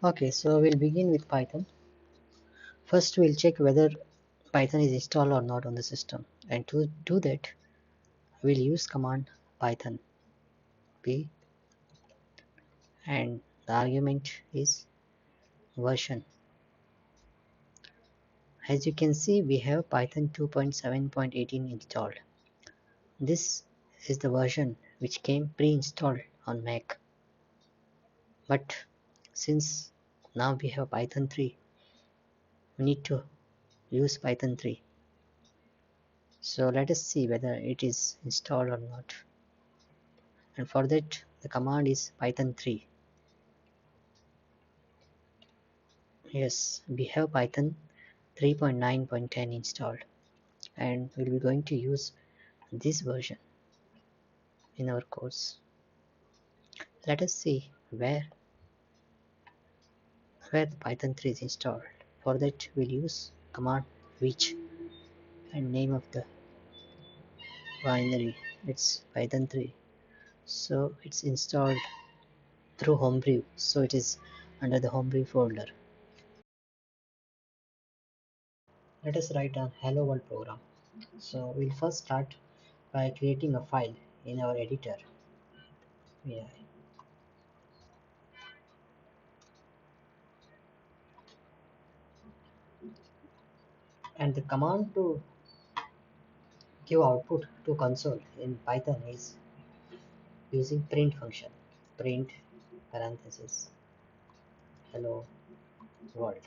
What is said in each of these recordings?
Okay, so we'll begin with Python. First, we'll check whether Python is installed or not on the system. And to do that, we'll use command python p, and the argument is version. As you can see, we have Python 2.7.18 installed. This is the version which came pre-installed on Mac. But since now we have Python 3, we need to use Python 3. So let us see whether it is installed or not. And for that, the command is python 3. Yes, we have Python 3.9.10 installed, and we'll be going to use this version in our course. Let us see where the Python 3 is installed. For that, we'll use command which, and name of the binary, it's Python 3. So it's installed through Homebrew, so it is under the Homebrew folder. Let us write a hello world program. So we'll first start by creating a file in our editor. Yeah. And the command to give output to console in Python is using print function. Print parenthesis hello world.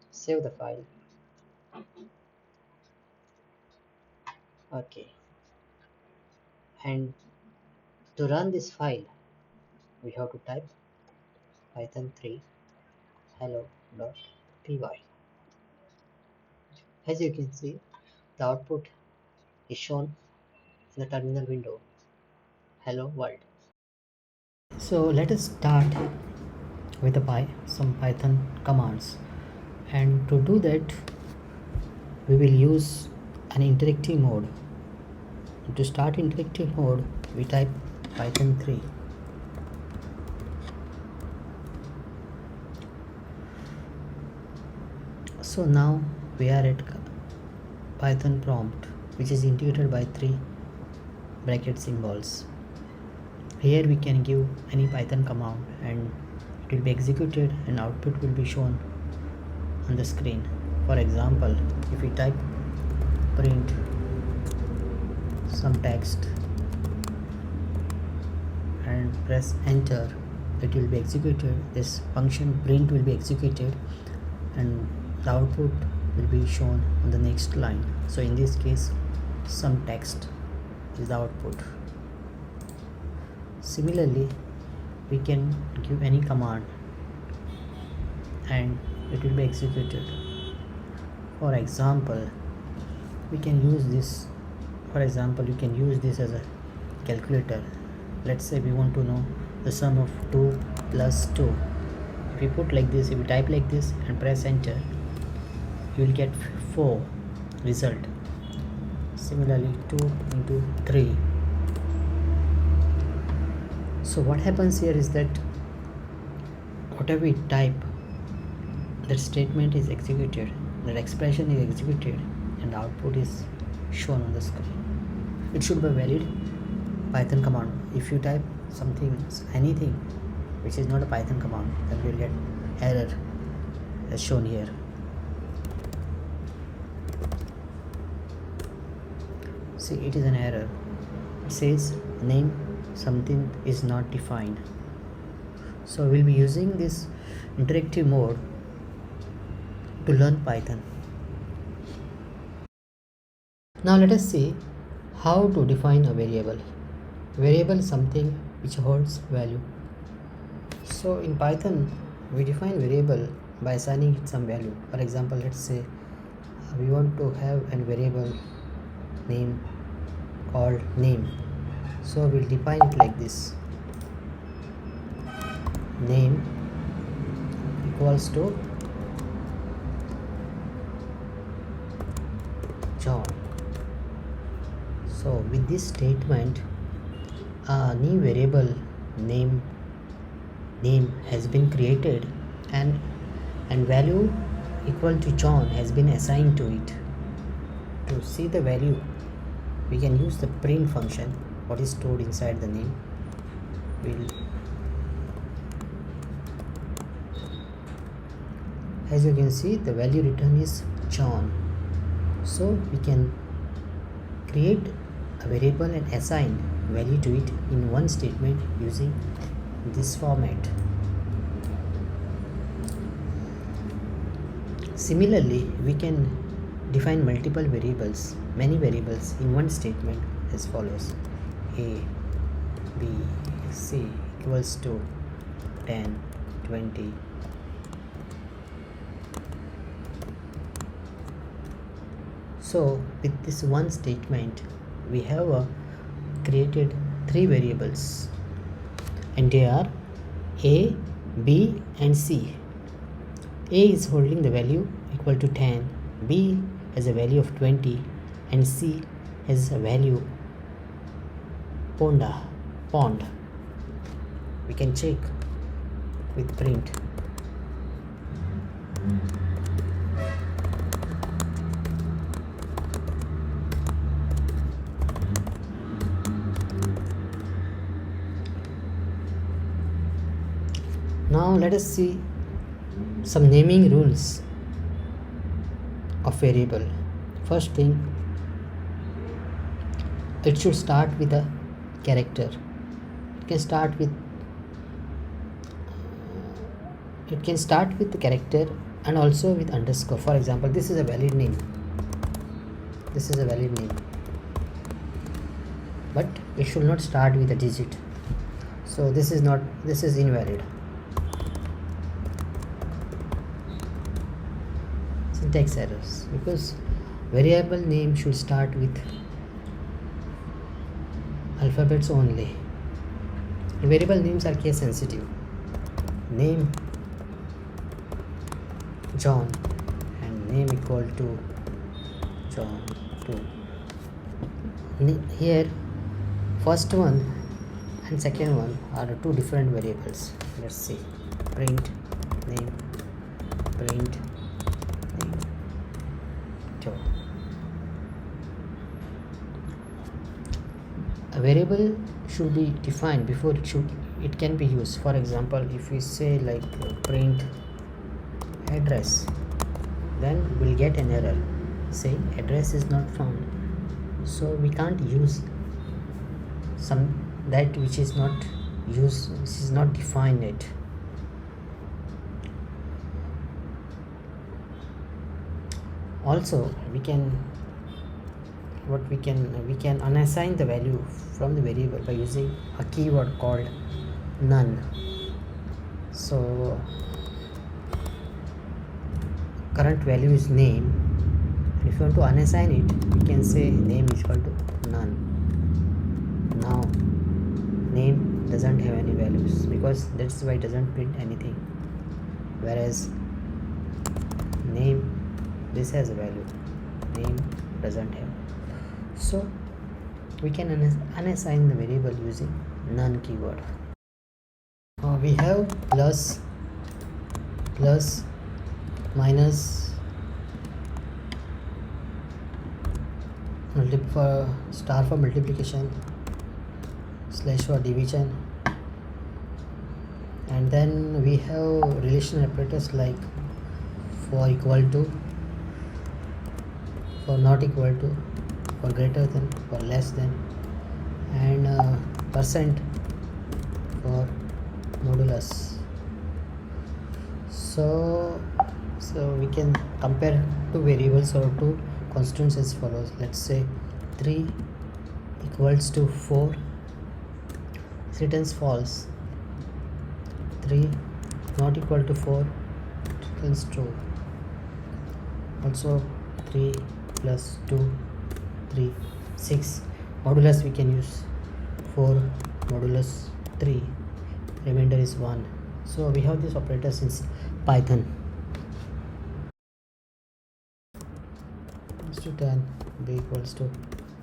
Save the file. Okay. And to run this file, we have to type python 3 hello.py. As you can see, the output is shown in the terminal window. Hello world. So let us start with some Python commands, and to do that we will use an interactive mode. To start interactive mode, we type python 3. So now we are at Python prompt, which is indicated by 3 bracket symbols. Here we can give any Python command and it will be executed and output will be shown on the screen. For example, if we type print some text and press enter, it will be executed. This function print will be executed and the output will be shown on the next line. So in this case, some text is the output. Similarly, we can give any command and it will be executed. For example, we can use this. For example, you can use this as a calculator. Let's say we want to know the sum of 2 plus 2. If you put like this, if you type like this and press enter, you will get 4 result. Similarly, 2 into 3. So what happens here is that whatever we type, that statement is executed, that expression is executed, and the output is shown on the screen. It should be valid Python command. If you type anything which is not a Python command, then you will get error as shown here. See, it is an error. It says name something is not defined. So we'll be using this interactive mode to learn Python. Now let us see how to define a variable. Variable is something which holds value. So in Python, we define variable by assigning it some value. For example, let's say we want to have a variable name called name. So we'll define it like this. Name equals to John. So with this statement, a new variable name has been created, and value equal to John has been assigned to it. To see the value, we can use the print function. What is stored inside the name will, as you can see, the value returned is John. So we can create a variable and assign value to it in one statement using this format. Similarly, we can define multiple variables, many variables in one statement as follows: a, b, c equals to 10, 20. So with this one statement, we have created three variables, and they are a, b, and c. A is holding the value equal to 10, b has a value of 20, and c has a value pond. We can check with print. Now let us see some naming rules of variable. First thing, it should start with a character. It can start with the character and also with underscore. For example, this is a valid name, but it should not start with a digit. So this is invalid. Syntax errors, because variable name should start with alphabets only. Variable names are case sensitive. Name John and name equal to John 2. Here first one and second one are two different variables. Let's see. Print name, print name John. A variable should be defined before it can be used. For example, if we say like print address, then we'll get an error saying address is not found. So we can't use that which is not used, which is not defined yet. Also, we can unassign the value from the variable by using a keyword called none. So current value is name, and if you want to unassign it, we can say name is equal to none. Now name doesn't have any values, because that's why it doesn't print anything, whereas name, this has a value, name doesn't have. So we can unassign the variable using none keyword. We have plus, minus, star for multiplication, slash for division, and then we have relational operators like for equal to, for not equal to, for greater than, for less than, and percent for modulus. So we can compare two variables or two constants as follows. Let's say 3 equals to 4, it returns false. 3 not equal to 4, it returns true. Also 3 plus 2, 3, 6. Modulus we can use 4 modulus 3, remainder is 1. So we have these operators in Python. Equals to 10, b equals to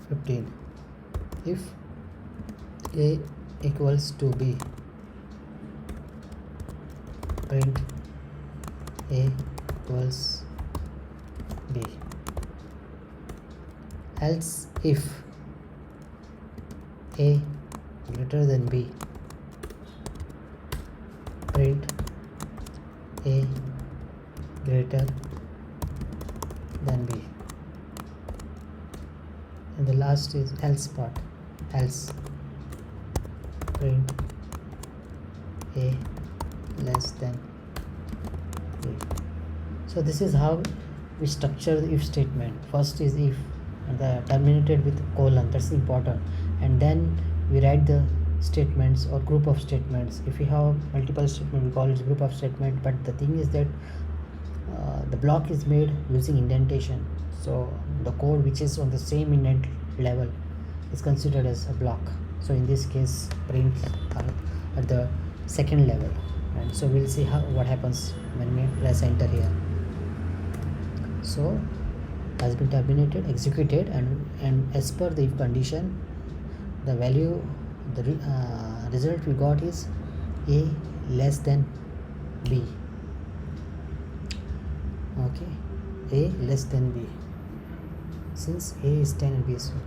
15. If a equals to b, print a equals b. Else if a greater than b, print a greater than b. And the last is else part. Else print a less than b. So this is how we structure the if statement. First is if, and the terminated with colon, that's important, and then we write the statements or group of statements. If we have multiple statement, we call it group of statement, but the thing is that the block is made using indentation, so the code which is on the same indent level is considered as a block. So in this case print at the second level, and so we'll see what happens when we press enter here. So has been terminated, executed, and as per the if condition, the value, the result we got is a less than b. Okay, a less than b, since a is 10 and b is